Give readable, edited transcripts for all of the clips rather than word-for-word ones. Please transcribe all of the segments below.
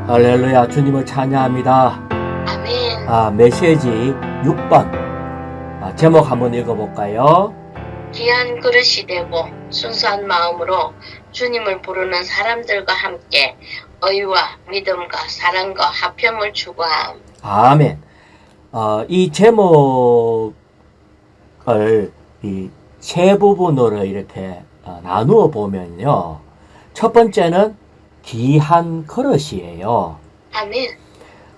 할렐루야, 주님을 찬양합니다. 아멘. 메시지 6번. 제목 한번 읽어볼까요? 귀한 그릇이 되고 순수한 마음으로 주님을 부르는 사람들과 함께 의와 믿음과 사랑과 화평을 추구함. 아멘. 이 제목을 이 세 부분으로 이렇게 나누어 보면요. 첫 번째는 귀한 그릇이에요. 아멘.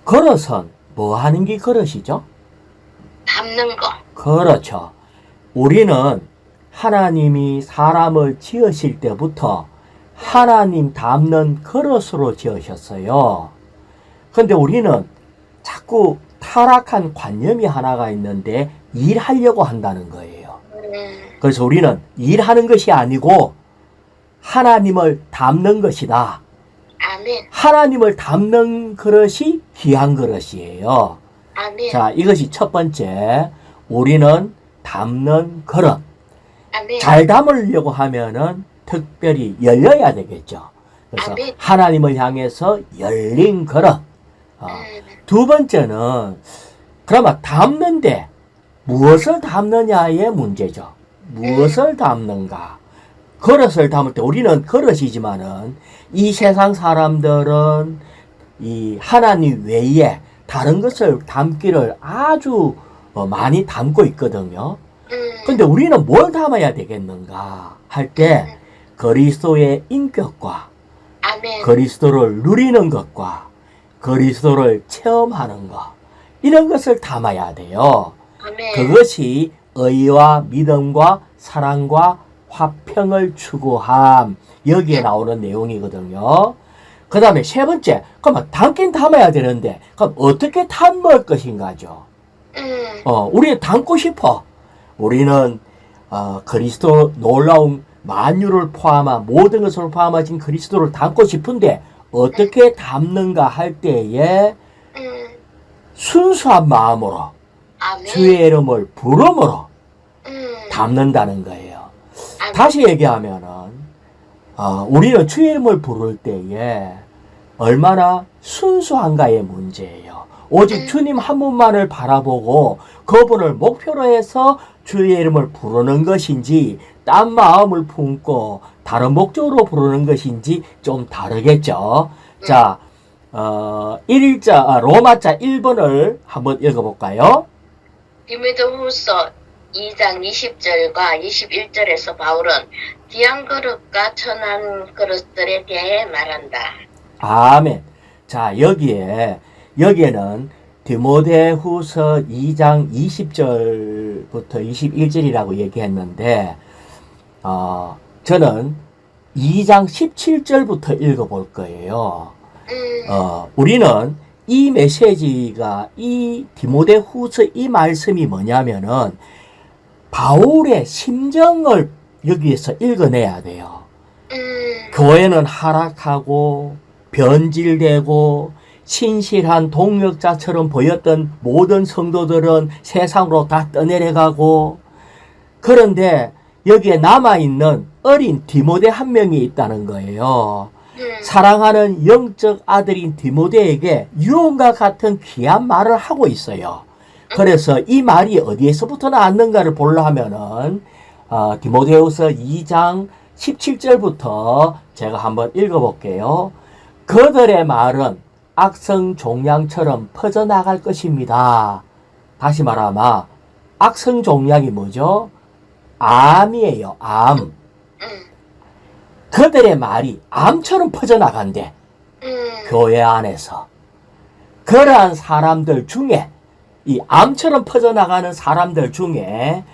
그릇은 뭐 하는 게 그릇이죠? 담는 거. 그렇죠. 우리는 하나님이 사람을 지으실 때부터 하나님 담는 그릇으로 지으셨어요. 근데 우리는 자꾸 타락한 관념이 하나가 있는데 일하려고 한다는 거예요. 그래서 우리는 일하는 것이 아니고 하나님을 담는 것이다. 아멘. 하나님을 담는 그릇이 귀한 그릇이에요. 아멘. 자, 이것이 첫 번째. 우리는 담는 그릇. 아멘. 잘 담으려고 하면은 특별히 열려야 되겠죠. 그래서 아멘. 하나님을 향해서 열린 그릇. 두 번째는 그러면 담는데 무엇을 담느냐의 문제죠. 무엇을 담는가. 그릇을 담을 때 우리는 그릇이지만은 이 세상 사람들은 이 하나님 외에 다른 것을 담기를 아주 많이 담고 있거든요. 근데 우리는 뭘 담아야 되겠는가 할 때 그리스도의 인격과 아멘. 그리스도를 누리는 것과 그리스도를 체험하는 것, 이런 것을 담아야 돼요. 아멘. 그것이 의와 믿음과 사랑과 화평을 추구함. 여기에 나오는 내용이거든요. 그 다음에 세 번째, 그러면 담긴 담아야 되는데 그럼 어떻게 담을 것인가죠. 우리는 담고 싶어. 우리는 그리스도 놀라운 만유를 포함한 모든 것을 포함하신 그리스도를 담고 싶은데 어떻게 담는가 할 때에 순수한 마음으로 아멘. 주의 이름을 부름으로 담는다는 거예요. 아멘. 다시 얘기하면은 우리는 주의 이름을 부를 때에 얼마나 순수한가의 문제예요. 오직 주님 한 분만을 바라보고 그분을 목표로 해서 주의 이름을 부르는 것인지 딴 마음을 품고 다른 목적으로 부르는 것인지 좀 다르겠죠. 자, 로마자 1번을 한번 읽어볼까요? 디모데후서 2장 20절과 21절에서 바울은 귀한 그릇과 천한 그릇들에 대해 말한다. 아멘. 자, 여기에는 디모데후서 2장 20절부터 21절이라고 얘기했는데 저는 2장 17절부터 읽어볼 거예요. 우리는 이 메시지가 이 디모데후서 이 말씀이 뭐냐면은 바울의 심정을 여기에서 읽어내야 돼요. 교회는 하락하고 변질되고 신실한 동역자처럼 보였던 모든 성도들은 세상으로 다 떠내려가고, 그런데 여기에 남아있는 어린 디모데 한 명이 있다는 거예요. 사랑하는 영적 아들인 디모데에게 유언과 같은 귀한 말을 하고 있어요. 그래서 이 말이 어디에서부터 나왔는가를 보려 하면은 디모데후서 2장 17절부터 제가 한번 읽어볼게요. 그들의 말은 악성 종양처럼 퍼져나갈 것입니다. 다시 말하면 악성 종양이 뭐죠? 암이에요. 암. 그들의 말이 암처럼 퍼져나간대. 교회 안에서. 그러한 사람들 중에, 이 암처럼 퍼져나가는 사람들 중에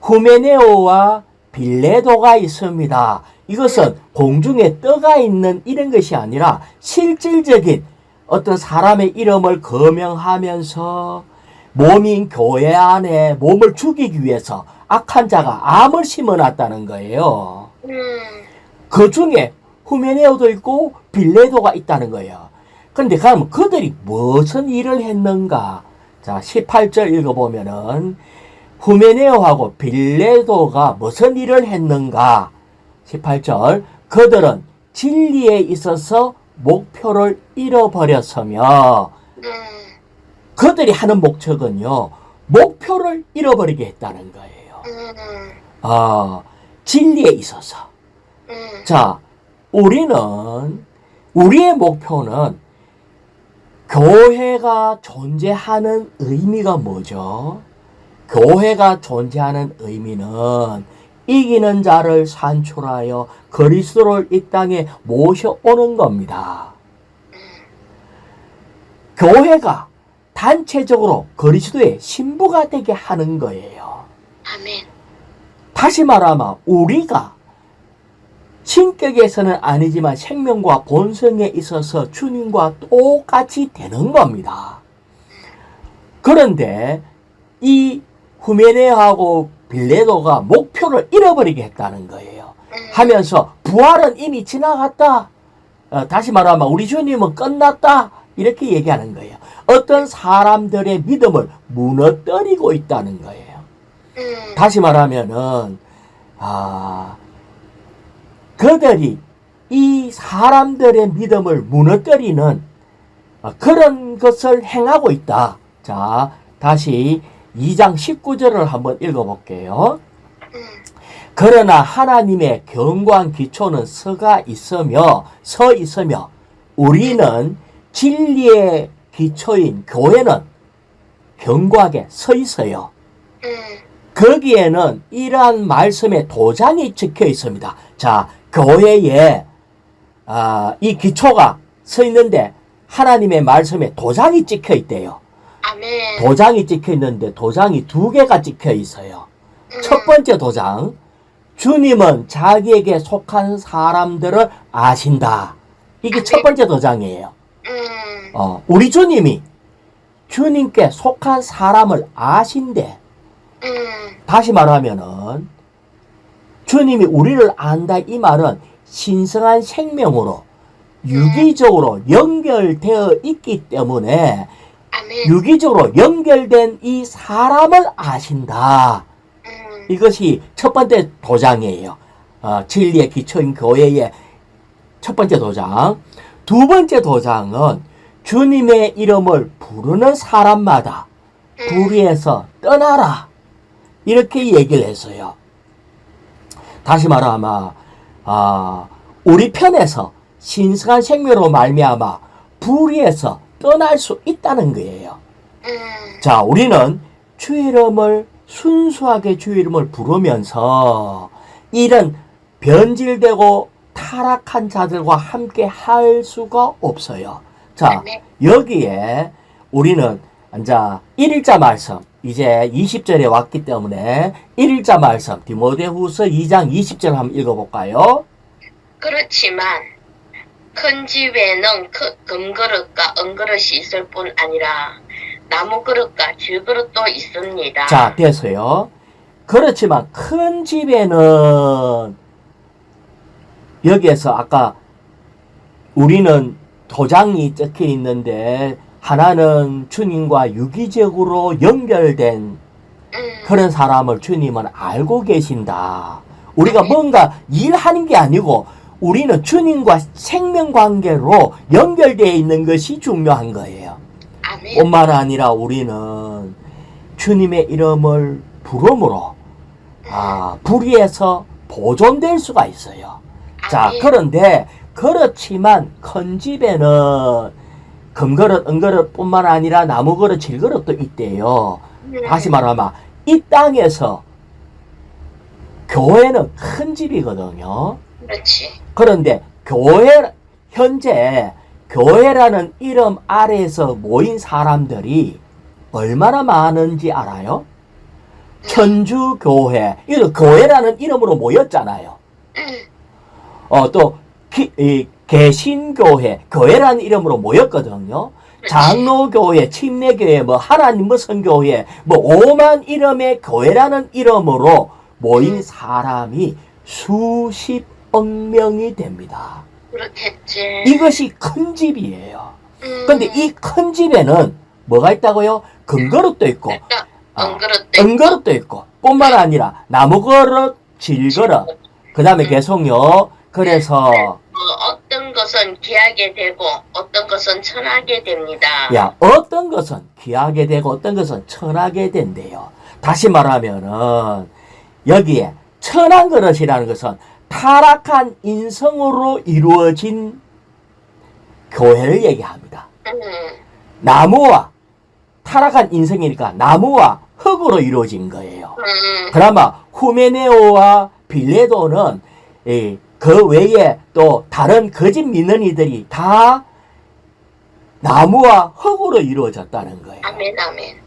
후메네오와 빌레도가 있습니다. 이것은 공중에 떠가 있는 이런 것이 아니라 실질적인 어떤 사람의 이름을 거명하면서 몸인 교회 안에 몸을 죽이기 위해서 악한 자가 암을 심어놨다는 거예요. 그 중에 후메네오도 있고 빌레도가 있다는 거예요. 그런데 그러면 그들이 무슨 일을 했는가? 자, 18절 읽어보면은 후메네오하고 빌레도가 무슨 일을 했는가? 18절, 그들은 진리에 있어서 목표를 잃어버렸으며 그들이 하는 목적은요, 목표를 잃어버리게 했다는 거예요. 진리에 있어서. 자, 우리의 목표는 교회가 존재하는 의미가 뭐죠? 교회가 존재하는 의미는 이기는 자를 산출하여 그리스도를 이 땅에 모셔오는 겁니다. 교회가 단체적으로 그리스도의 신부가 되게 하는 거예요. 아멘. 다시 말하면 우리가 신격에서는 아니지만 생명과 본성에 있어서 주님과 똑같이 되는 겁니다. 그런데 이 후메네하고 빌레도가 목표를 잃어버리게 했다는 거예요. 하면서 부활은 이미 지나갔다. 다시 말하면 우리 주님은 끝났다. 이렇게 얘기하는 거예요. 어떤 사람들의 믿음을 무너뜨리고 있다는 거예요. 다시 말하면은 그들이 이 사람들의 믿음을 무너뜨리는 그런 것을 행하고 있다. 자, 다시 2장 19절을 한번 읽어볼게요. 그러나 하나님의 견고한 기초는 서 있으며 우리는 진리의 기초인 교회는 견고하게 서 있어요. 거기에는 이러한 말씀의 도장이 찍혀 있습니다. 자, 교회에 이 기초가 서 있는데 하나님의 말씀에 도장이 찍혀 있대요. 아멘. 도장이 찍혀 있는데 도장이 2개가 찍혀 있어요. 첫 번째 도장, 주님은 자기에게 속한 사람들을 아신다. 이게 첫 번째 도장이에요. 우리 주님이 주님께 속한 사람을 아신대. 다시 말하면은 주님이 우리를 안다 이 말은 신성한 생명으로 유기적으로 연결되어 있기 때문에 아멘. 유기적으로 연결된 이 사람을 아신다. 이것이 첫 번째 도장이에요. 진리의 기초인 교회의 첫 번째 도장. 두 번째 도장은 주님의 이름을 부르는 사람마다 불의에서 떠나라. 이렇게 얘기를 했어요. 다시 말하면 우리 편에서 신성한 생명으로 말미암아 불의에서 떠날 수 있다는 거예요. 자, 우리는 주의 이름을 순수하게 주의 이름을 부르면서 이런 변질되고 타락한 자들과 함께 할 수가 없어요. 자, 여기에 우리는 이제 1일자 말씀 이제 20절에 왔기 때문에 1일자 말씀 디모데후서 2장 20절 한번 읽어볼까요? 그렇지만 큰 집에는 금그릇과 은그릇이 있을 뿐 아니라 나무그릇과 질그릇도 있습니다. 자, 됐어요. 그렇지만 큰 집에는 여기에서 아까 우리는 도장이 적혀 있는데 하나는 주님과 유기적으로 연결된 그런 사람을 주님은 알고 계신다. 우리가 뭔가 일하는 게 아니고 우리는 주님과 생명관계로 연결되어 있는 것이 중요한 거예요. 아멘. 뿐만 아니라 우리는 주님의 이름을 부름으로 불의에서 보존될 수가 있어요. 자, 그런데 그렇지만 큰 집에는 금그릇, 은그릇 뿐만 아니라 나무그릇, 질그릇도 있대요. 다시 말하면 이 땅에서 교회는 큰 집이거든요. 그렇지. 그런데 현재 교회라는 이름 아래에서 모인 사람들이 얼마나 많은지 알아요? 천주교회, 이거 교회라는 이름으로 모였잖아요. 또 개신교회, 교회라는 이름으로 모였거든요. 장로교회, 침례교회, 하나님 무슨 교회, 오만 이름의 교회라는 이름으로 모인 사람이 수십억 명이 됩니다. 그렇겠지. 이것이 큰 집이에요. 근데 이 큰 집에는 뭐가 있다고요? 금그릇도 있고, 은그릇도 있고, 뿐만 아니라 나무그릇, 질그릇, 그 다음에 계속요. 그래서 어떤 어떤 것은 귀하게 되고 어떤 것은 천하게 됩니다. 야, 어떤 것은 귀하게 되고 어떤 것은 천하게 된대요. 다시 말하면은 여기에 천한 그릇이라는 것은 타락한 인성으로 이루어진 교회를 얘기합니다. 나무와 타락한 인성이니까 나무와 흙으로 이루어진 거예요. 그나마 후메네오와 빌레도는 그 외에 또 다른 거짓 믿는 이들이 다 나무와 흙으로 이루어졌다는 거예요. 아멘, 아멘.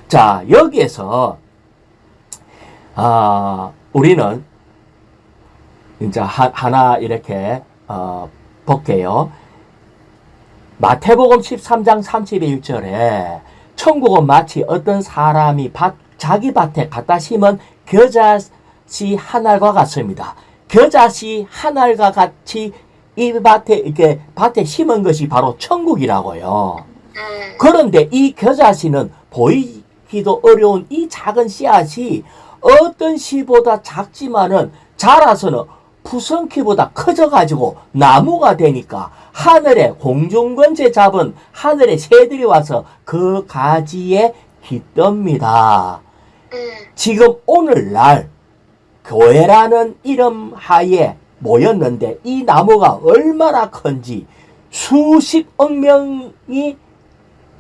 자, 여기에서 우리는 이제 하나 이렇게 볼게요. 마태복음 13장 31절에 천국은 마치 어떤 사람이 자기 밭에 갖다 심은 겨자씨 한 알과 같습니다. 겨자씨 한 알과 같이 이 밭에 심은 것이 바로 천국이라고요. 그런데 이 겨자씨는 보이기도 어려운 이 작은 씨앗이 어떤 씨보다 작지만은 자라서는 푸성키보다 커져가지고 나무가 되니까 하늘에 공중권세 잡은 하늘의 새들이 와서 그 가지에 깃듭니다. 지금 오늘날 교회라는 이름 하에 모였는데 이 나무가 얼마나 큰지 수십억 명이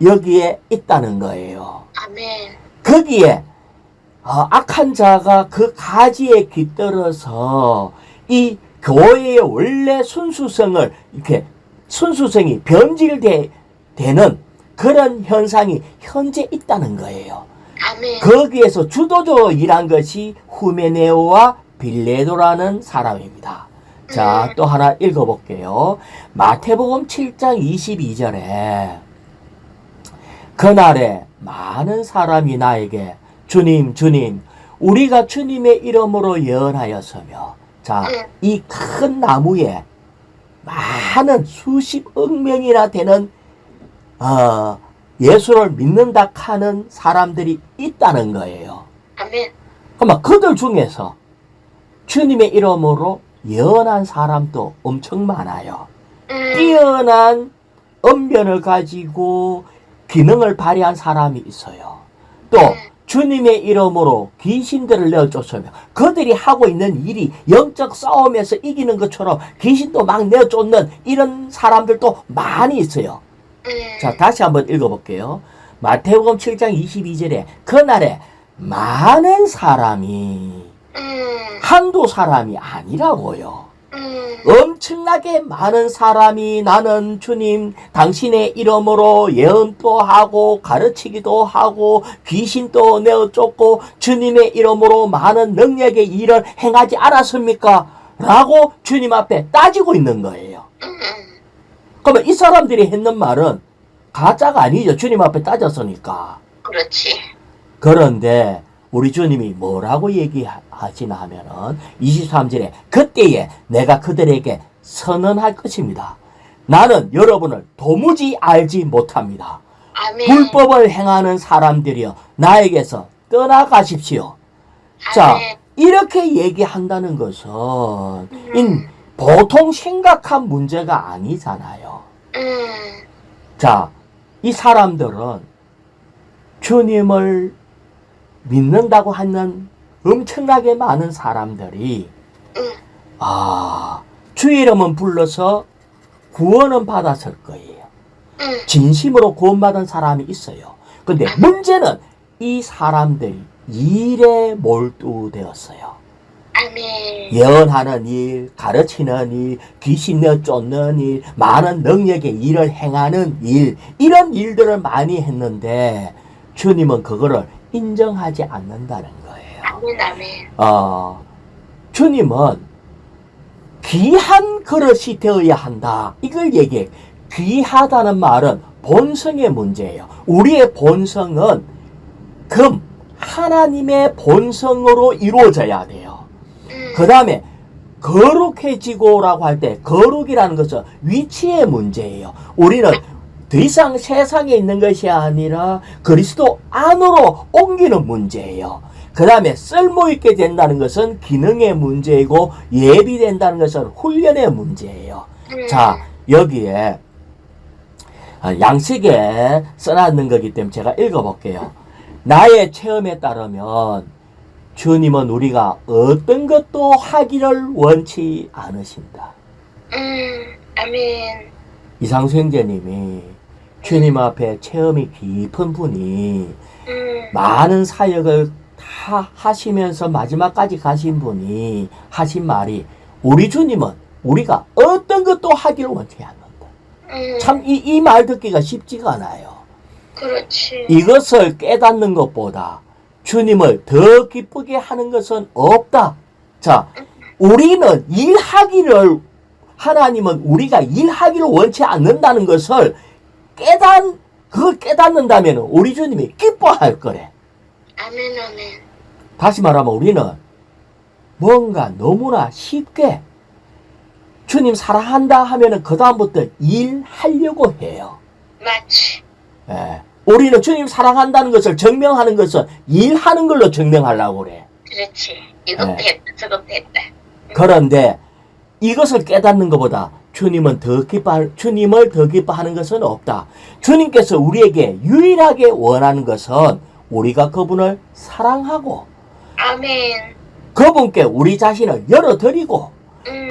여기에 있다는 거예요. 아멘. 거기에 악한 자가 그 가지에 깃들어서 이 교회의 원래 순수성이 변질되는 그런 현상이 현재 있다는 거예요. 아멘. 거기에서 주도적으로 일한 것이 후메네오와 빌레도라는 사람입니다. 자, 또 하나 읽어볼게요. 마태복음 7장 22절에 그날에 많은 사람이 나에게 주님, 주님, 우리가 주님의 이름으로 예언하였으며, 자, 이 큰 나무에 많은 수십억 명이나 되는 예수를 믿는다 하는 사람들이 있다는 거예요. 아멘. 그러면 그들 중에서 주님의 이름으로 예언한 사람도 엄청 많아요. 뛰어난 언변을 가지고 기능을 발휘한 사람이 있어요. 또 주님의 이름으로 귀신들을 내어쫓으며 그들이 하고 있는 일이 영적 싸움에서 이기는 것처럼 귀신도 막 내어쫓는 이런 사람들도 많이 있어요. 자, 다시 한번 읽어볼게요. 마태복음 7장 22절에 그날에 많은 사람이 한두 사람이 아니라고요. 엄청나게 많은 사람이 나는 주님 당신의 이름으로 예언도 하고 가르치기도 하고 귀신도 내어쫓고 주님의 이름으로 많은 능력의 일을 행하지 않았습니까? 라고 주님 앞에 따지고 있는 거예요. 그러면 이 사람들이 했는 말은 가짜가 아니죠. 주님 앞에 따졌으니까. 그렇지. 그런데 우리 주님이 뭐라고 얘기하시나 하면은 23절에 그때에 내가 그들에게 선언할 것입니다. 나는 여러분을 도무지 알지 못합니다. 아멘. 불법을 행하는 사람들이여 나에게서 떠나가십시오. 자, 이렇게 얘기한다는 것은 보통 심각한 문제가 아니잖아요. 자, 이 사람들은 주님을 믿는다고 하는 엄청나게 많은 사람들이 주 이름은 불러서 구원은 받았을 거예요. 진심으로 구원받은 사람이 있어요. 근데 문제는 이 사람들이 일에 몰두되었어요. 아멘. 예언하는 일, 가르치는 일, 귀신 내쫓는 일, 많은 능력의 일을 행하는 일, 이런 일들을 많이 했는데 주님은 그거를 인정하지 않는다는 거예요. 아멘, 아멘. 주님은 귀한 그릇이 되어야 한다. 이걸 얘기해. 귀하다는 말은 본성의 문제예요. 우리의 본성은 하나님의 본성으로 이루어져야 돼요. 그 다음에 거룩해지고라고 할 때 거룩이라는 것은 위치의 문제예요. 우리는 더 이상 세상에 있는 것이 아니라 그리스도 안으로 옮기는 문제예요. 그 다음에 쓸모있게 된다는 것은 기능의 문제이고 예비된다는 것은 훈련의 문제예요. 자, 여기에 양식에 써놨는 거기 때문에 제가 읽어볼게요. 나의 체험에 따르면 주님은 우리가 어떤 것도 하기를 원치 않으신다. 아멘. 이상수 형제님이 주님 앞에 체험이 깊은 분이 많은 사역을 다 하시면서 마지막까지 가신 분이 하신 말이 우리 주님은 우리가 어떤 것도 하기를 원치 않는다. 참 이 말 듣기가 쉽지가 않아요. 그렇지. 이것을 깨닫는 것보다 주님을 더 기쁘게 하는 것은 없다. 자, 우리는 하나님은 우리가 일하기를 원치 않는다는 것을 그걸 깨닫는다면 우리 주님이 기뻐할 거래. 아멘, 아멘. 다시 말하면 우리는 뭔가 너무나 쉽게 주님 사랑한다 하면은 그다음부터 일하려고 해요. 맞지. 예. 우리는 주님 사랑한다는 것을 증명하는 것은 일하는 걸로 증명하려고 그래. 그렇지. 이것도 네. 했다, 저것도 했다. 그런데 이것을 깨닫는 것보다 주님을 더 기뻐하는 것은 없다. 주님께서 우리에게 유일하게 원하는 것은 우리가 그분을 사랑하고 아멘. 그분께 우리 자신을 열어드리고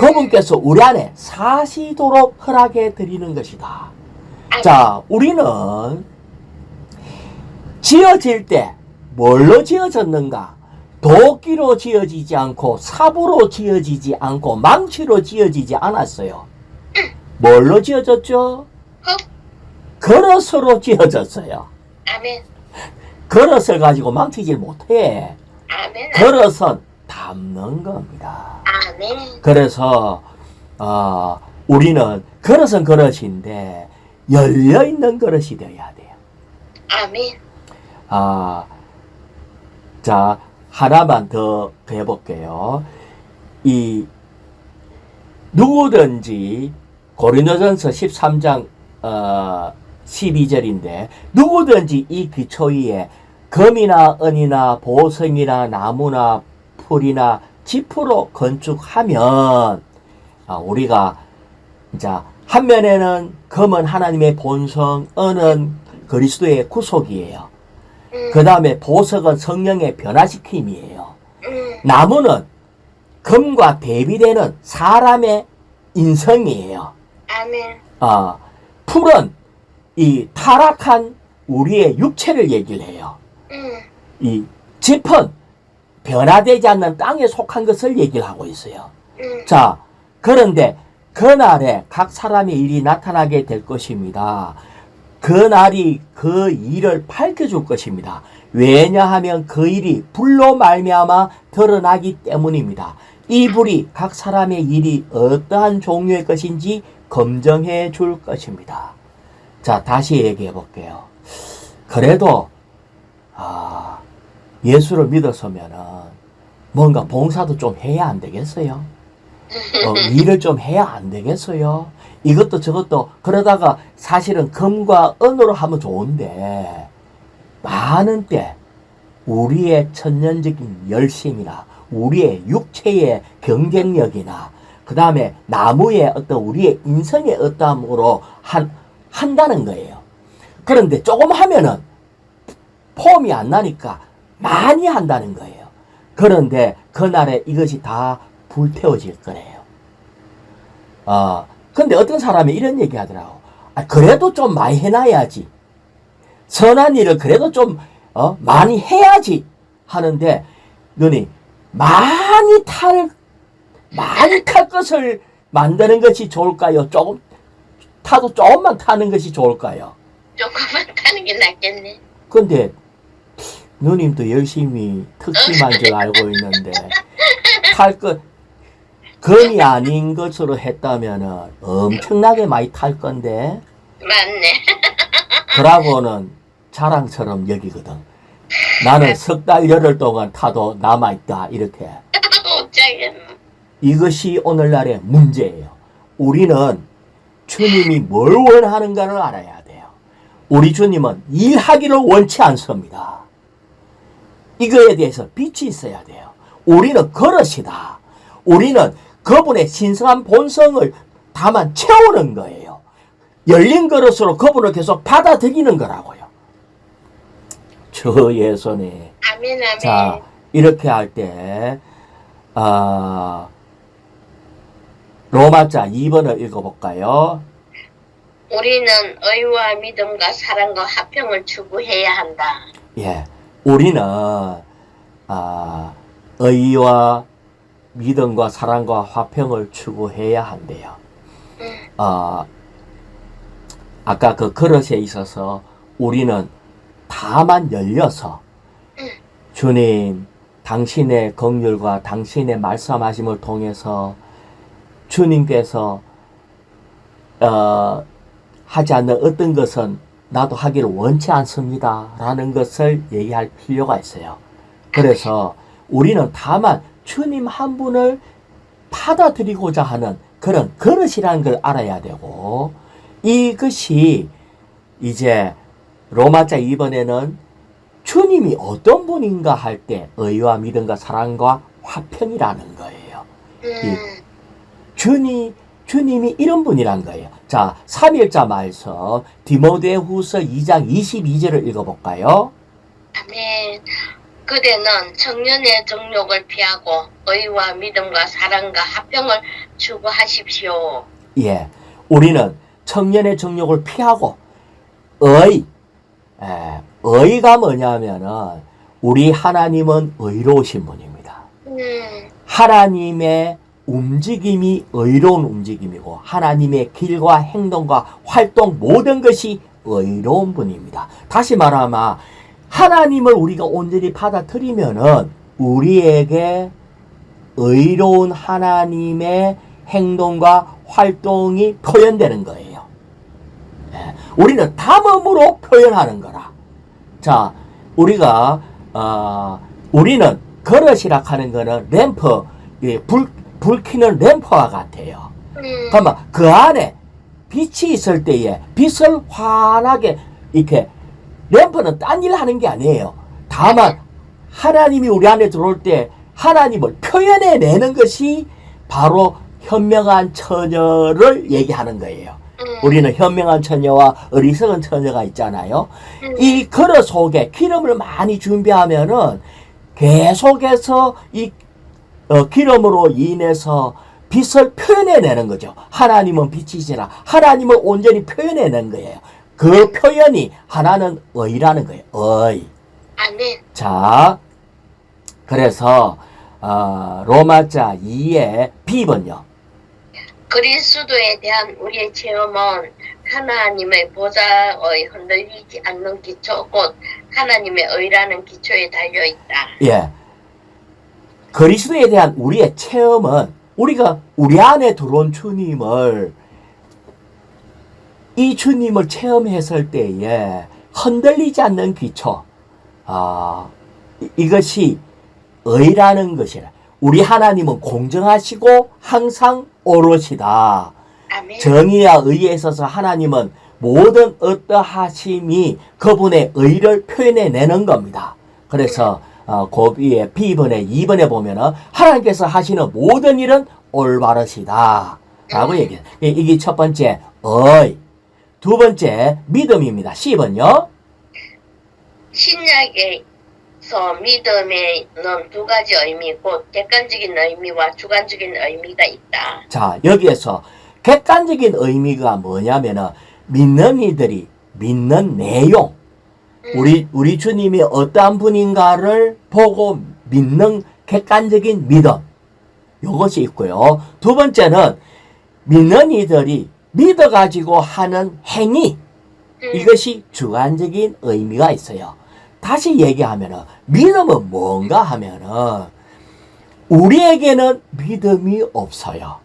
그분께서 우리 안에 사시도록 허락해 드리는 것이다. 자, 우리는 지어질 때 뭘로 지어졌는가? 도끼로 지어지지 않고 삽으로 지어지지 않고 망치로 지어지지 않았어요. 뭘로 지어졌죠? 그릇으로 지어졌어요. 아멘. 그릇을 가지고 망치질 못해. 아멘. 그릇은 담는 겁니다. 아멘. 그래서 우리는 그릇은 그릇인데 열려있는 그릇이 되어야 돼요. 아멘. 자, 하나만 더 해볼게요. 누구든지 고린도전서 13장 12절인데 누구든지 이 기초 위에 금이나 은이나 보석이나 나무나 풀이나 지프로 건축하면 우리가 이제 한 면에는 금은 하나님의 본성, 은은 그리스도의 구속이에요. 그 다음에 보석은 성령의 변화시킴이에요. 나무는 금과 대비되는 사람의 인성이에요. 아멘. 풀은 이 타락한 우리의 육체를 얘기를 해요. 이 짚은 변화되지 않는 땅에 속한 것을 얘기를 하고 있어요. 자, 그런데 그날에 각 사람의 일이 나타나게 될 것입니다. 그날이 그 일을 밝혀줄 것입니다. 왜냐하면 그 일이 불로 말미암아 드러나기 때문입니다. 이 불이 각 사람의 일이 어떠한 종류의 것인지 검증해 줄 것입니다. 자, 다시 얘기해 볼게요. 그래도 예수를 믿었으면은 뭔가 봉사도 좀 해야 안 되겠어요? 일을 좀 해야 안 되겠어요? 이것도 저것도 그러다가 사실은 금과 은으로 하면 좋은데 많은 때 우리의 천년적인 열심이나 우리의 육체의 경쟁력이나 그 다음에 나무의 어떤 우리의 인성의 어떠함으로 한다는 거예요. 그런데 조금 하면은 폼이 안 나니까 많이 한다는 거예요. 그런데 그날에 이것이 다 불태워질 거래요. 근데 어떤 사람이 이런 얘기 하더라고. 그래도 좀 많이 해놔야지. 선한 일을 그래도 좀, 많이 해야지. 하는데, 너니, 많이 탈 것을 만드는 것이 좋을까요? 조금만 타는 것이 좋을까요? 조금만 타는 게 낫겠네. 근데, 누님도 열심히 특기만 줄 알고 있는데, 금이 아닌 것으로 했다면은 엄청나게 많이 탈 건데, 맞네. 그러고는 자랑처럼 여기거든. 나는 석 달 열흘 동안 타도 남아있다. 이렇게. 어쩌겠노. 이것이 오늘날의 문제예요. 우리는 주님이 뭘 원하는가를 알아야 돼요. 우리 주님은 일하기를 원치 않습니다. 이거에 대해서 빛이 있어야 돼요. 우리는 그릇이다. 우리는 그분의 신성한 본성을 다만 채우는 거예요. 열린 그릇으로 그분을 계속 받아들이는 거라고요. 주 예수님. 아멘, 아멘. 자, 이렇게 할 때, 로마자 2번을 읽어볼까요? 우리는 의와 믿음과 사랑과 화평을 추구해야 한다. 예, 우리는, 의와 믿음과 사랑과 화평을 추구해야 한대요. 아까 그 그릇에 있어서 우리는 다만 열려서 주님, 당신의 긍휼과 당신의 말씀하심을 통해서 주님께서 하지 않는 어떤 것은 나도 하기를 원치 않습니다 라는 것을 얘기할 필요가 있어요. 그래서 우리는 다만 주님 한 분을 받아들이고자 하는 그런 그릇이라는 걸 알아야 되고, 이것이 이제 로마자 2번에는 주님이 어떤 분인가 할 때 의와 믿음과 사랑과 화평이라는 거예요. 주님이 이런 분이란 거예요. 자, 3일자 말씀 디모데후서 2장 22절을 읽어볼까요? 아멘. 그대는 청년의 정욕을 피하고 의와 믿음과 사랑과 화평을 추구하십시오. 예, 우리는 청년의 정욕을 피하고 의가 뭐냐면은 우리 하나님은 의로우신 분입니다. 하나님의 움직임이 의로운 움직임이고 하나님의 길과 행동과 활동 모든 것이 의로운 분입니다. 다시 말하면 하나님을 우리가 온전히 받아들이면은 우리에게 의로운 하나님의 행동과 활동이 표현되는 거예요. 우리는 담음으로 표현하는 거라. 자, 우리는 그릇이라 하는 거는 램프, 불 켜는 램프와 같아요. 그러면 그 안에 빛이 있을 때에 빛을 환하게 이렇게, 램프는 딴 일 하는 게 아니에요. 다만 하나님이 우리 안에 들어올 때 하나님을 표현해내는 것이 바로 현명한 처녀를 얘기하는 거예요. 우리는 현명한 처녀와 어리석은 처녀가 있잖아요. 이 그릇 속에 기름을 많이 준비하면은 계속해서 이 기름으로 인해서 빛을 표현해내는 거죠. 하나님은 빛이시라. 하나님을 온전히 표현해낸 거예요. 그 표현이 하나는 의라는 거예요. 의. 아멘. 자, 그래서 로마자 2의 B번요. 그리스도에 대한 우리의 체험은 하나님의 보좌의 흔들리지 않는 기초, 곧 하나님의 의라는 기초에 달려있다. 예. 그리스도에 대한 우리의 체험은 우리가 우리 안에 들어온 이 주님을 체험했을 때에 흔들리지 않는 기초, 이것이 의라는 것이라. 우리 하나님은 공정하시고 항상 오롯이다. 아멘. 정의와 의에 있어서 하나님은 모든 어떠하심이 그분의 의를 표현해내는 겁니다. 그래서 그 위에 B번에 2번에 보면은 하나님께서 하시는 모든 일은 올바르시다 라고 얘기해요. 이게 첫 번째 의. 두 번째 믿음입니다. C번요. 신약에서 믿음에는 두 가지 의미, 곧 객관적인 의미와 주관적인 의미가 있다. 자, 여기에서 객관적인 의미가 뭐냐면은 믿는 이들이 믿는 내용, 우리 주님이 어떠한 분인가를 보고 믿는 객관적인 믿음, 이것이 있고요. 두 번째는 믿는 이들이 믿어가지고 하는 행위, 이것이 주관적인 의미가 있어요. 다시 얘기하면은 믿음은 뭔가 하면은 우리에게는 믿음이 없어요.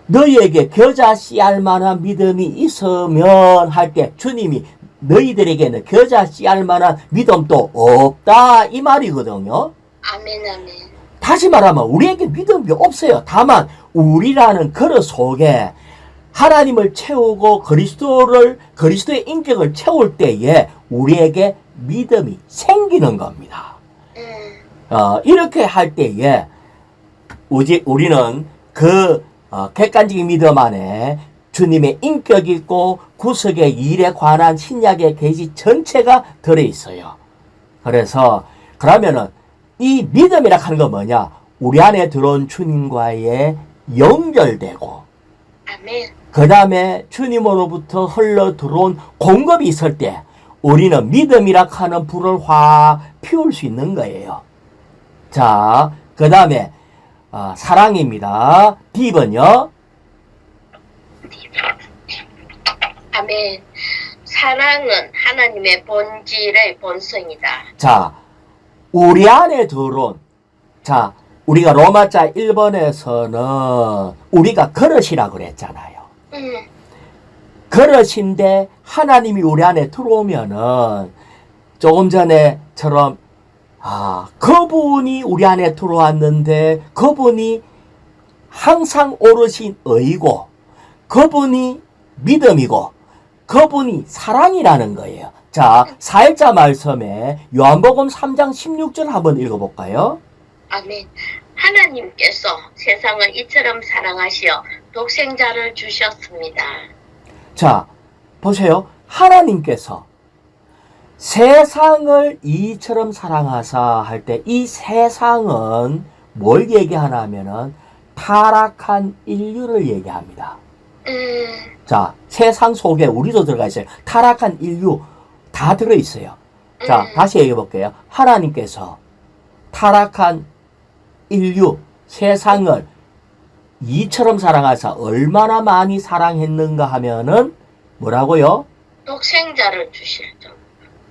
너희에게 겨자 씨알 만한 믿음이 있으면 할 때 주님이 너희들에게는 겨자 씨알 만한 믿음도 없다 이 말이거든요. 아멘, 아멘. 다시 말하면 우리에게 믿음이 없어요. 다만 우리라는 그릇 속에 하나님을 채우고 그리스도의 인격을 채울 때에 우리에게 믿음이 생기는 겁니다. 이렇게 할 때에 우리는 그 객관적인 믿음 안에 주님의 인격 있고 구속의 일에 관한 신약의 계시 전체가 들어있어요. 그래서 그러면은 이 믿음이라 하는 건 뭐냐? 우리 안에 들어온 주님과의 연결되고 아멘. 그 다음에 주님으로부터 흘러 들어온 공급이 있을 때 우리는 믿음이라 하는 불을 확 피울 수 있는 거예요. 자, 그 다음에 사랑입니다. D번요. 아멘. 사랑은 하나님의 본질의 본성이다. 자, 우리 안에 들어온, 자, 우리가 로마자 1번에서는 우리가 그릇이라고 그랬잖아요. 그릇인데 하나님이 우리 안에 들어오면은 조금 전에처럼 그분이 우리 안에 들어왔는데 그분이 항상 오르신 의고 그분이 믿음이고 그분이 사랑이라는 거예요. 자, 4일자 말씀에 요한복음 3장 16절 한번 읽어볼까요? 아멘. 하나님께서 세상을 이처럼 사랑하시어 독생자를 주셨습니다. 자, 보세요. 하나님께서 세상을 이처럼 사랑하사 할 때 이 세상은 뭘 얘기하나 하면은 타락한 인류를 얘기합니다. 자, 세상 속에 우리도 들어가 있어요. 타락한 인류 다 들어있어요. 자, 다시 얘기해 볼게요. 하나님께서 타락한 인류, 세상을 이처럼 사랑하사 얼마나 많이 사랑했는가 하면은 뭐라고요? 독생자를 주셨죠.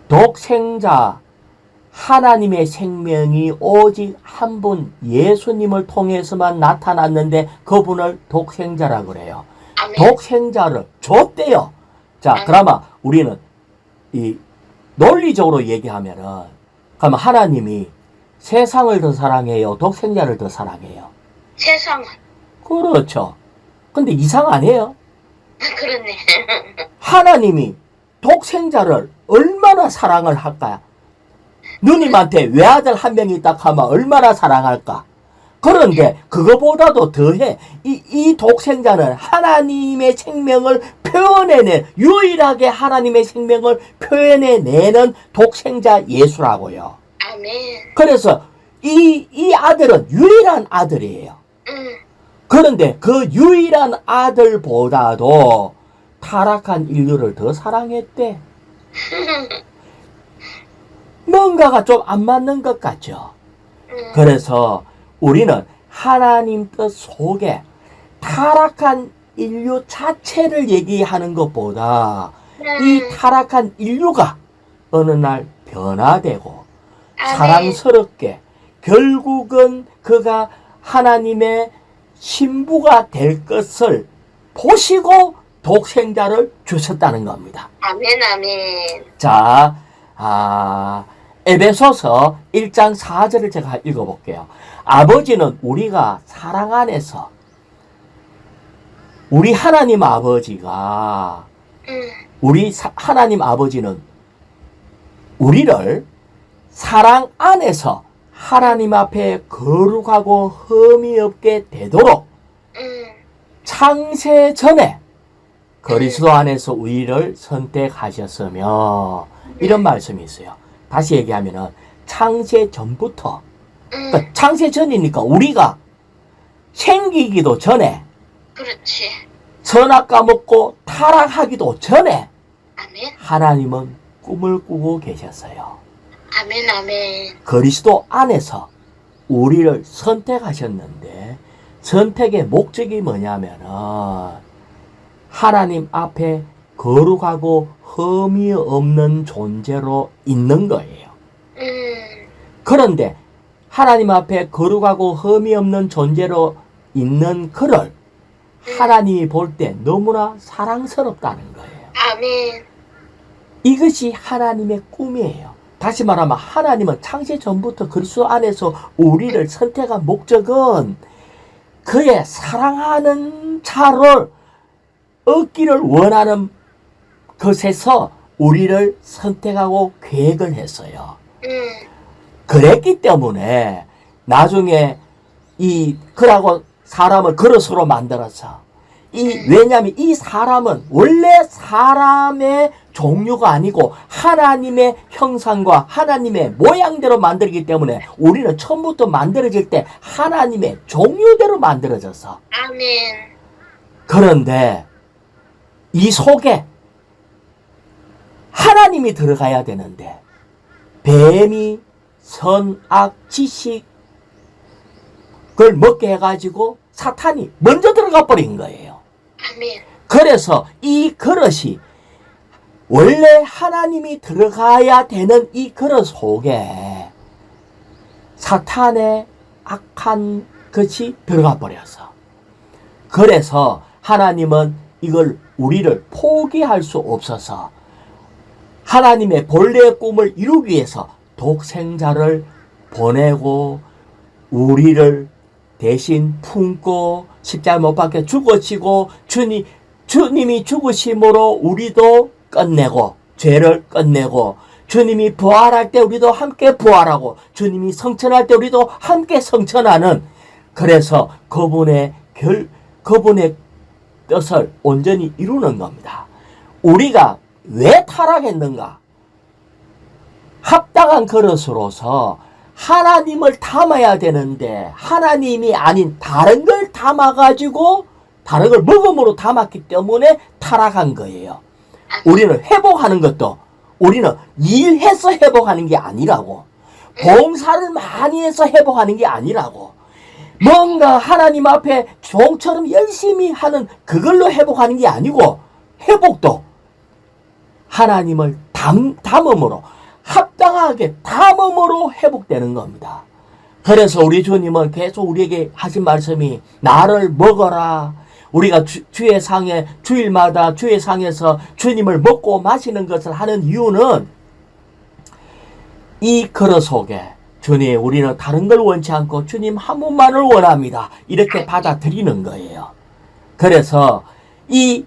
독생자, 하나님의 생명이 오직 한 분 예수님을 통해서만 나타났는데 그분을 독생자라고 그래요. 아멘. 독생자를 줬대요. 자, 그러면 우리는 이 논리적으로 얘기하면은 그러면 하나님이 세상을 더 사랑해요? 독생자를 더 사랑해요? 세상은. 그렇죠. 근데 이상 아니에요? 그렇네. 하나님이 독생자를 얼마나 사랑을 할까요? 누님한테 외아들 한 명이 있다 하면 얼마나 사랑할까? 그런데 그거보다도 더해 이 독생자는 하나님의 생명을 표현해내 유일하게 하나님의 생명을 표현해내는 독생자 예수라고요. 아멘. 그래서 이 아들은 유일한 아들이에요. 그런데 그 유일한 아들보다도 타락한 인류를 더 사랑했대. 뭔가가 좀 안 맞는 것 같죠. 그래서 우리는 하나님 뜻 속에 타락한 인류 자체를 얘기하는 것보다 이 타락한 인류가 어느 날 변화되고 사랑스럽게 결국은 그가 하나님의 신부가 될 것을 보시고 독생자를 주셨다는 겁니다. 아멘, 아멘. 자, 에베소서 1장 4절을 제가 읽어볼게요. 아버지는 우리가 사랑 안에서 우리 하나님 아버지가 하나님 아버지는 우리를 사랑 안에서 하나님 앞에 거룩하고 흠이 없게 되도록 창세 전에 그리스도 안에서 우리를 선택하셨으며 이런 말씀이 있어요. 다시 얘기하면은 창세 전부터 그러니까 창세 전이니까 우리가 생기기도 전에 그렇지. 선악 까먹고 타락하기도 전에 아멘. 하나님은 꿈을 꾸고 계셨어요. 아멘, 아멘. 그리스도 안에서 우리를 선택하셨는데 선택의 목적이 뭐냐면은 하나님 앞에 거룩하고 흠이 없는 존재로 있는 거예요. 그런데 하나님 앞에 거룩하고 흠이 없는 존재로 있는 그를 하나님이 볼 때 너무나 사랑스럽다는 거예요. 아멘. 이것이 하나님의 꿈이에요. 다시 말하면 하나님은 창세 전부터 그리스도 안에서 우리를 선택한 목적은 그의 사랑하는 자를 얻기를 원하는 것에서 우리를 선택하고 계획을 했어요. 그랬기 때문에 나중에 그라고 사람을 그릇으로 만들어서 왜냐하면 이 사람은 원래 사람의 종류가 아니고 하나님의 형상과 하나님의 모양대로 만들기 때문에 우리는 처음부터 만들어질 때 하나님의 종류대로 만들어졌어. 아멘. 그런데 이 속에 하나님이 들어가야 되는데 뱀이 선악 지식을 먹게 해가지고 사탄이 먼저 들어가 버린 거예요. 아멘. 그래서 이 그릇이 원래 하나님이 들어가야 되는 이 그릇 속에 사탄의 악한 것이 들어가 버려서 그래서 하나님은 이걸 우리를 포기할 수 없어서 하나님의 본래의 꿈을 이루기 위해서 독생자를 보내고 우리를 대신 품고 십자가 못 박혀 죽어지고 주님이 죽으심으로 우리도 끝내고 죄를 끝내고 주님이 부활할 때 우리도 함께 부활하고 주님이 성천할 때 우리도 함께 성천하는 그래서 그분의 뜻을 온전히 이루는 겁니다. 우리가 왜 타락했는가? 합당한 그릇으로서 하나님을 담아야 되는데 하나님이 아닌 다른 걸 담아가지고 다른 걸 먹음으로 담았기 때문에 타락한 거예요. 우리는 회복하는 것도 우리는 일해서 회복하는 게 아니라고 봉사를 많이 해서 회복하는 게 아니라고 뭔가 하나님 앞에 종처럼 열심히 하는 그걸로 회복하는 게 아니고 회복도 하나님을 담음으로 합당하게 담음으로 회복되는 겁니다. 그래서 우리 주님은 계속 우리에게 하신 말씀이 나를 먹어라. 우리가 주의 상에 주일마다 주의 상에서 주님을 먹고 마시는 것을 하는 이유는 이 그릇 속에 주님 우리는 다른 걸 원치 않고 주님 한 분만을 원합니다. 이렇게 받아들이는 거예요. 그래서 이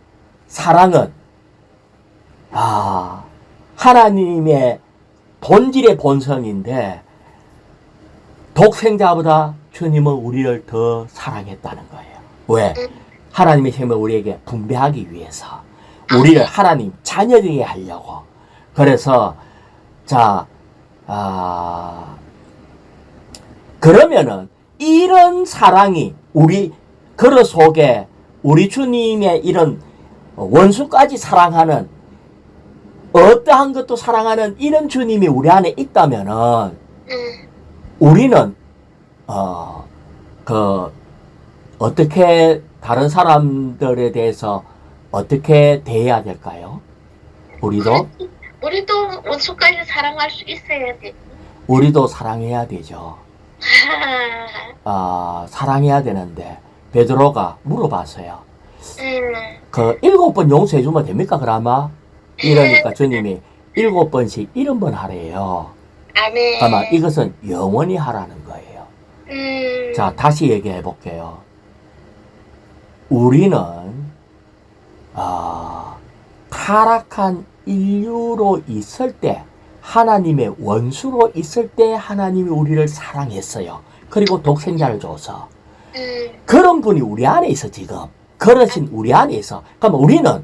사랑은 하나님의 본질의 본성인데 독생자보다 주님은 우리를 더 사랑했다는 거예요. 왜? 하나님의 생명을 우리에게 분배하기 위해서 우리를 하나님 자녀되게 하려고. 그래서 그러면은 이런 사랑이 우리 그릇 속에 우리 주님의 이런 원수까지 사랑하는 어떠한 것도 사랑하는 이런 주님이 우리 안에 있다면은 우리는 어떻게 다른 사람들에 대해서 어떻게 대해야 될까요? 우리도 원수까지 사랑할 수 있어야 돼. 우리도 사랑해야 되죠. 사랑해야 되는데 베드로가 물어봤어요. 7번 용서해 주면 됩니까? 그러면 이러니까 주님이 7번씩 70번 하래요. 아멘. 그러면 이것은 영원히 하라는 거예요. 자, 다시 얘기해 볼게요. 우리는 타락한 인류로 있을 때 하나님의 원수로 있을 때 하나님이 우리를 사랑했어요. 그리고 독생자를 줘서 그런 분이 우리 안에 있어. 지금 그러신 우리 안에 있어. 그럼 우리는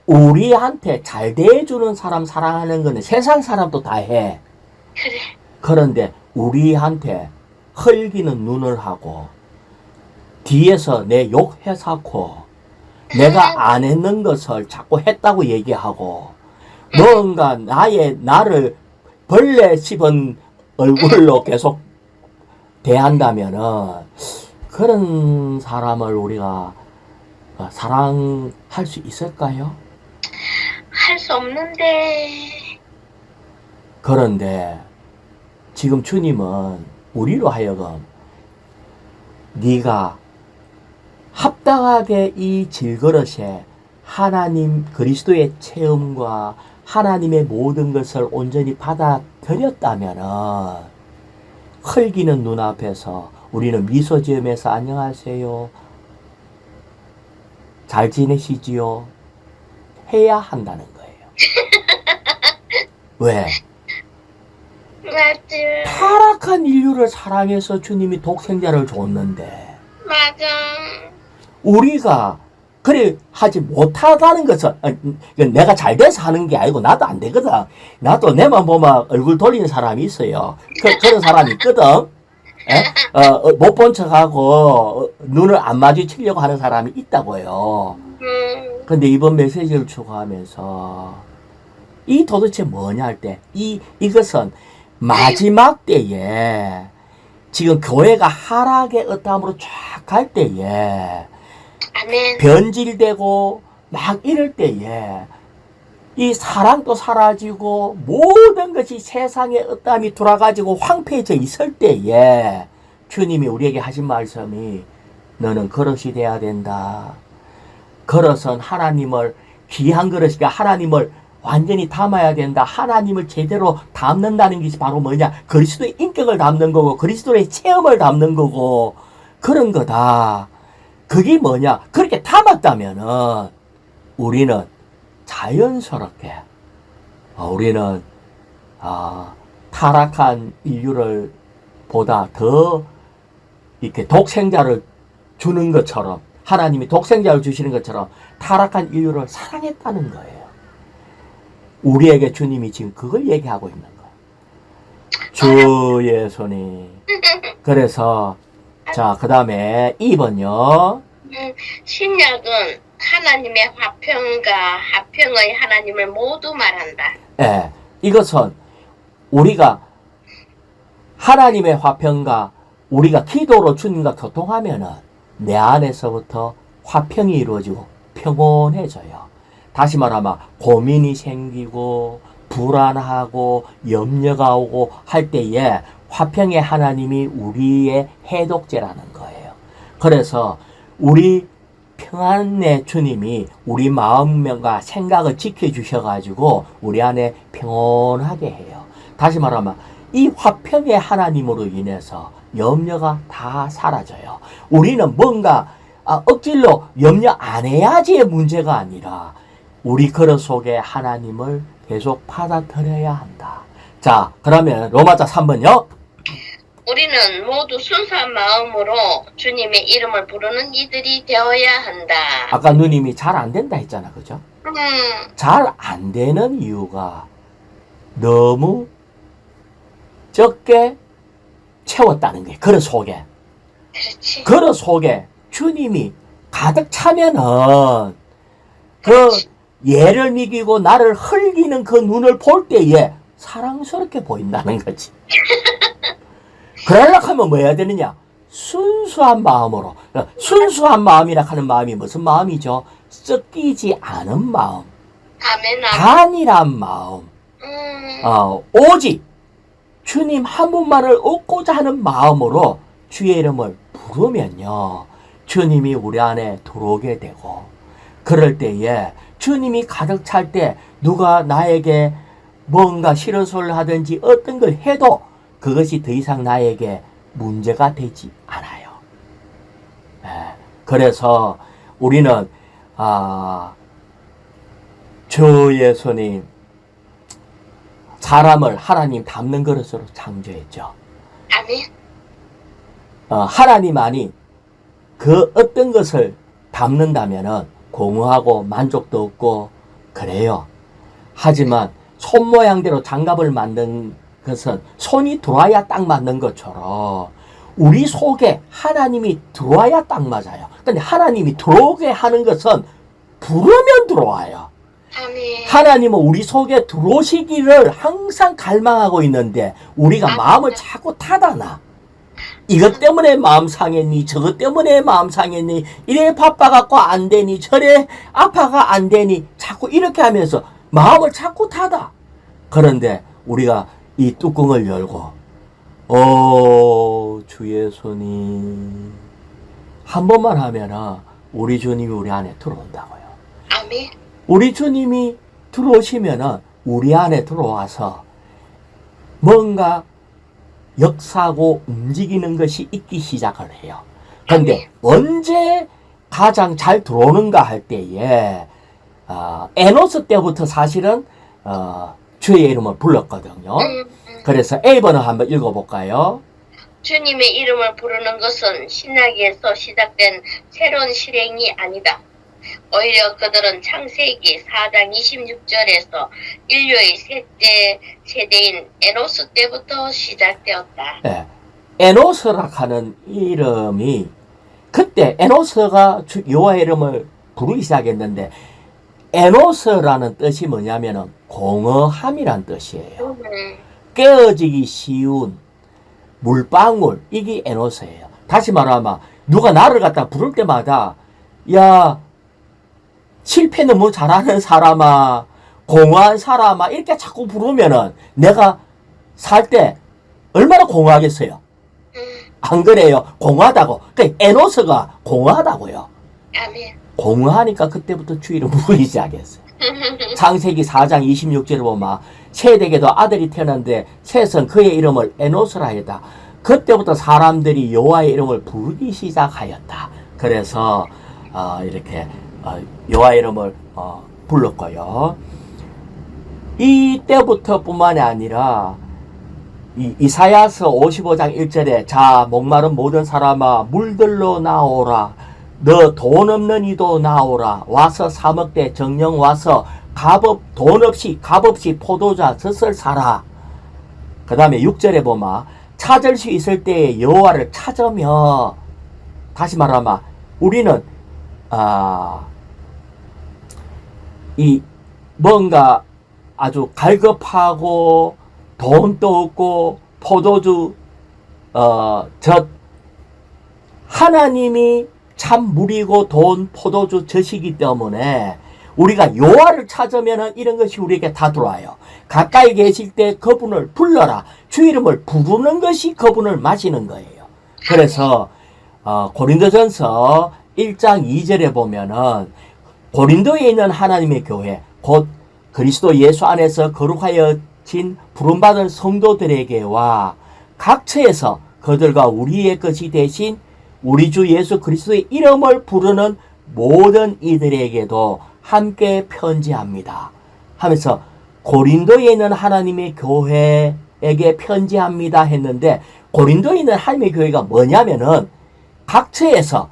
우리한테 잘 대해주는 사람 사랑하는 거는 세상 사람도 다 해. 그래. 그런데 우리한테 흘기는 눈을 하고 뒤에서 내 욕 해사고 내가 안 했는 것을 자꾸 했다고 얘기하고 뭔가 나를 벌레 씹은 얼굴로 계속 대한다면은 그런 사람을 우리가 사랑할 수 있을까요? 할 수 없는데. 그런데 지금 주님은 우리로 하여금 네가 합당하게 이 질그릇에 하나님 그리스도의 체험과 하나님의 모든 것을 온전히 받아들였다면은 흘기는 눈앞에서 우리는 미소 지으면서 안녕하세요. 잘 지내시지요? 해야 한다는 거예요. 왜? 맞아. 타락한 인류를 사랑해서 주님이 독생자를 줬는데 맞아. 우리가 그래 하지 못하다는 것은 이건 내가 잘 돼서 하는 게 아니고 나도 안 되거든. 나도 내만 보면 얼굴 돌리는 사람이 있어요. 그런 사람이 있거든. 못 본 척하고 눈을 안 마주치려고 하는 사람이 있다고요. 근데 이번 메시지를 추구하면서 이 도대체 뭐냐 할 때 이것은 마지막 때에 지금 교회가 하락의 어떠함으로 쫙 갈 때에 아멘. 변질되고 막 이럴 때에 이 사랑도 사라지고 모든 것이 세상의 어떠함이 돌아가지고 황폐해져 있을 때에 주님이 우리에게 하신 말씀이 너는 그릇이 돼야 된다. 그릇은 하나님을 귀한 그릇이니까 하나님을 완전히 담아야 된다. 하나님을 제대로 담는다는 것이 바로 뭐냐? 그리스도의 인격을 담는 거고 그리스도의 체험을 담는 거고 그런 거다. 그게 뭐냐? 그렇게 담았다면은 우리는 자연스럽게 우리는 타락한 인류를 보다 더 이렇게 독생자를 주는 것처럼 하나님이 독생자를 주시는 것처럼 타락한 인류를 사랑했다는 거예요. 우리에게 주님이 지금 그걸 얘기하고 있는 거예요. 주 예수님. 그래서 자, 그 다음에 2번요. 신약은 하나님의 화평과 화평의 하나님을 모두 말한다. 예, 이것은 우리가 하나님의 화평과 우리가 기도로 주님과 교통하면은 내 안에서부터 화평이 이루어지고 평온해져요. 다시 말하면 고민이 생기고 불안하고 염려가 오고 할 때에 화평의 하나님이 우리의 해독제라는 거예요. 그래서 우리 평안의 주님이 우리 마음과 생각을 지켜주셔가지고 우리 안에 평온하게 해요. 다시 말하면 이 화평의 하나님으로 인해서 염려가 다 사라져요. 우리는 뭔가 억지로 염려 안 해야지의 문제가 아니라 우리 그릇 속에 하나님을 계속 받아들여야 한다. 자, 그러면 로마자 3번요. 우리는 모두 순수한 마음으로 주님의 이름을 부르는 이들이 되어야 한다. 아까 누님이 잘 안 된다 했잖아. 그죠? 잘 안 되는 이유가 너무 적게 채웠다는 거예요. 그릇 속에. 그렇지. 그릇 속에 주님이 가득 차면은 그 얘를 미기고 나를 흘기는 그 눈을 볼 때에 사랑스럽게 보인다는 거지. 그러려고 하면 뭐 해야 되느냐? 순수한 마음으로. 순수한 마음이라 하는 마음이 무슨 마음이죠? 섞이지 않은 마음. 아멘. 단일한 마음. 오직 주님 한 분만을 얻고자 하는 마음으로 주의 이름을 부르면요. 주님이 우리 안에 들어오게 되고 그럴 때에 주님이 가득 찰 때 누가 나에게 뭔가 싫은 소리를 하든지 어떤 걸 해도 그것이 더 이상 나에게 문제가 되지 않아요. 그래서 우리는 주 예수님 사람을 하나님 닮는 그릇으로 창조했죠. 아멘. 하나님 아닌 그 어떤 것을 닮는다면은 공허하고 만족도 없고 그래요. 하지만 손 모양대로 장갑을 만든 것은 손이 들어와야 딱 맞는 것처럼 우리 속에 하나님이 들어와야 딱 맞아요. 근데 하나님이 들어오게 하는 것은 부르면 들어와요. 아멘. 하나님은 우리 속에 들어오시기를 항상 갈망하고 있는데 우리가 마음을 자꾸 닫아놔. 이것 때문에 마음 상했니? 저것 때문에 마음 상했니? 이래 바빠갖고 안 되니? 저래 아파가 안 되니? 자꾸 이렇게 하면서 마음을 자꾸 닫아. 그런데 우리가 이 뚜껑을 열고 주 예수님 한 번만 하면은 우리 주님이 우리 안에 들어온다고요. 아멘. 우리 주님이 들어오시면은 우리 안에 들어와서 뭔가 역사하고 움직이는 것이 있기 시작을 해요. 그런데 언제 가장 잘 들어오는가 할 때에 에노스 때부터 사실은 주의 이름을 불렀거든요. 그래서 A번을 한번 읽어볼까요? 주님의 이름을 부르는 것은 신약에서 시작된 새로운 실행이 아니다. 오히려 그들은 창세기 4장 26절에서 인류의 셋째 세대인 에노스 때부터 시작되었다. 예. 에노스라 하는 이름이 그때 에노스가 여호와의 이름을 부르기 시작했는데 에노스라는 뜻이 뭐냐면은 공허함이란 뜻이에요. 깨어지기 쉬운 물방울 이게 에노스예요. 다시 말하면 누가 나를 갖다 부를 때마다 야 실패 너무 잘하는 사람아 공허한 사람아 이렇게 자꾸 부르면은 내가 살 때 얼마나 공허하겠어요. 안 그래요? 공허하다고. 그러니까 에노스가 공허하다고요. 아멘. 공허하니까 그때부터 주 이름 부르기 시작했어요. 창세기 4장 26절에 보면 셋에게도 아들이 태어났는데 셋은 그의 이름을 에노스라 했다. 그때부터 사람들이 여호와의 이름을 부르기 시작하였다. 그래서 이렇게 여호와의 이름을 불렀고요. 이때부터 뿐만이 아니라 이사야서 55장 1절에 자 목마른 모든 사람아 물들러 나오라 너 돈 없는 이도 나오라 와서 사 먹되 정령 와서 돈 없이 포도주 젖을 사라. 그 다음에 6절에 보면 찾을 수 있을 때에 여호와를 찾으며 다시 말하면 우리는 이 뭔가 아주 갈급하고 돈도 없고 포도주 젖 하나님이 참 물이고 돈 포도주 젖이기 때문에 우리가 여호와를 찾으면 이런 것이 우리에게 다 들어와요. 가까이 계실 때 그분을 불러라. 주 이름을 부르는 것이 그분을 마시는 거예요. 그래서 고린도전서 1장 2절에 보면은 고린도에 있는 하나님의 교회 곧 그리스도 예수 안에서 거룩하여진 부름받은 성도들에게와 각처에서 그들과 우리의 것이 되신 우리 주 예수 그리스도의 이름을 부르는 모든 이들에게도 함께 편지합니다. 하면서 고린도에 있는 하나님의 교회에게 편지합니다 했는데 고린도에 있는 하나님의 교회가 뭐냐면은 각처에서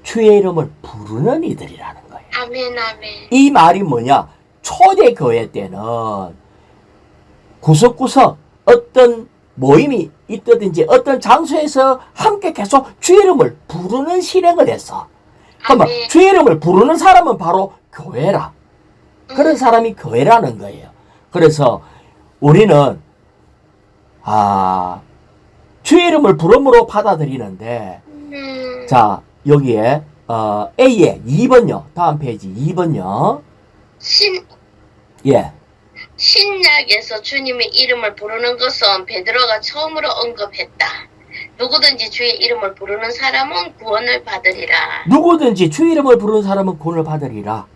주의 이름을 부르는 이들이라는 거예요. 아멘, 아멘. 이 말이 뭐냐? 초대교회 때는 구석구석 어떤 모임이 있다든지 어떤 장소에서 함께 계속 주의 이름을 부르는 실행을 했어. 그러면 주의 이름을 부르는 사람은 바로 교회라. 그런 사람이 교회라는 거예요. 그래서 우리는 주의 이름을 부름으로 받아들이는데 자 여기에 A에 2번요. 다음 페이지 2번요. 신약에서 주님의 이름을 부르는 것은 베드로가 처음으로 언급했다. 누구든지 주의 이름을 부르는 사람은 구원을 받으리라. 누구든지 주의 이름을 부르는 사람은 구원을 받으리라.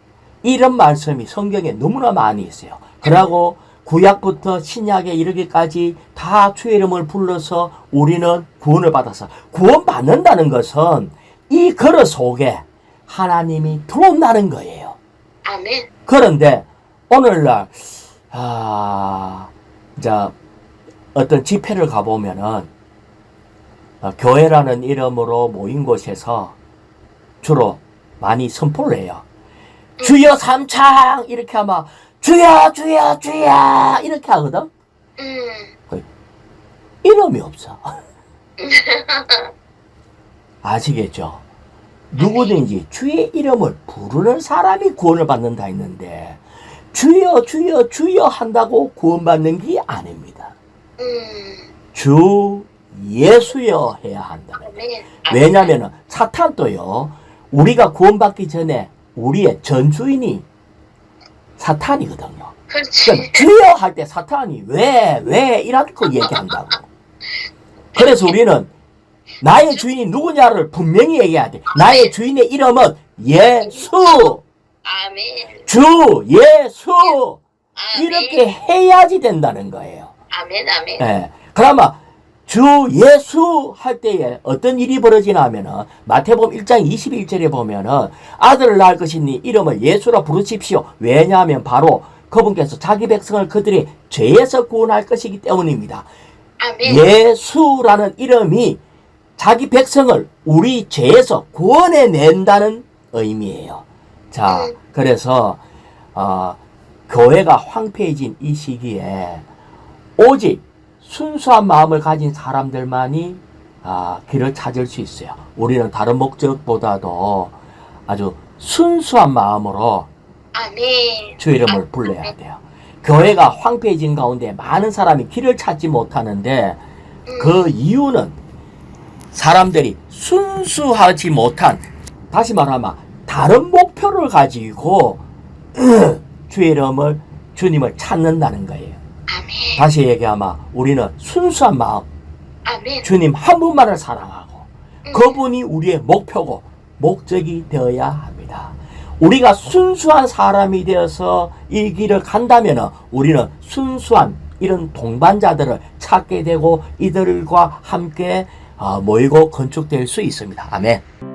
이런 말씀이 성경에 너무나 많이 있어요. 그러고 구약부터 신약에 이르기까지 다 주의 이름을 불러서 우리는 구원을 받아서 구원받는다는 것은 이 그릇 속에 하나님이 들어온다는 거예요. 아멘. 그런데 오늘날 이제 어떤 집회를 가보면은 교회라는 이름으로 모인 곳에서 주로 많이 선포를 해요. 주여 삼창 이렇게 하면 주여 주여 주여 이렇게 하거든. 이름이 없어. 아시겠죠? 누구든지 주의 이름을 부르는 사람이 구원을 받는다 했는데 주여 주여 주여 한다고 구원받는 게 아닙니다. 주 예수여 해야 한다. 왜냐하면 사탄도요. 우리가 구원받기 전에 우리의 전주인이 사탄이거든요. 그러니까 주여 할 때 사탄이 왜 이렇게 얘기한다고. 그래서 우리는 나의 주인이 누구냐를 분명히 얘기해야 돼. 나의 주인의 이름은 예수. 아멘. 주 예수. 이렇게 해야지 된다는 거예요. 아멘, 아멘. 예. 그러면 주 예수 할 때에 어떤 일이 벌어지나 하면은 마태복음 1장 21절에 보면은 아들을 낳을 것이니 이름을 예수라 부르십시오. 왜냐하면 바로 그분께서 자기 백성을 그들의 죄에서 구원할 것이기 때문입니다. 아멘. 예수라는 이름이 자기 백성을 우리 죄에서 구원해낸다는 의미예요. 자, 그래서 교회가 황폐해진 이 시기에 오직 순수한 마음을 가진 사람들만이 길을 찾을 수 있어요. 우리는 다른 목적보다도 아주 순수한 마음으로 아멘. 주의 이름을 불러야 돼요. 교회가 황폐해진 가운데 많은 사람이 길을 찾지 못하는데 그 이유는 사람들이 순수하지 못한, 다시 말하면 다른 목표를 가지고 주의 이름을, 주님을 찾는다는 거예요. 아멘. 다시 얘기하면 우리는 순수한 마음, 아멘. 주님 한 분만을 사랑하고 그분이 우리의 목표고 목적이 되어야 합니다. 우리가 순수한 사람이 되어서 이 길을 간다면 우리는 순수한 이런 동반자들을 찾게 되고 이들과 함께 모이고 건축될 수 있습니다. 아멘.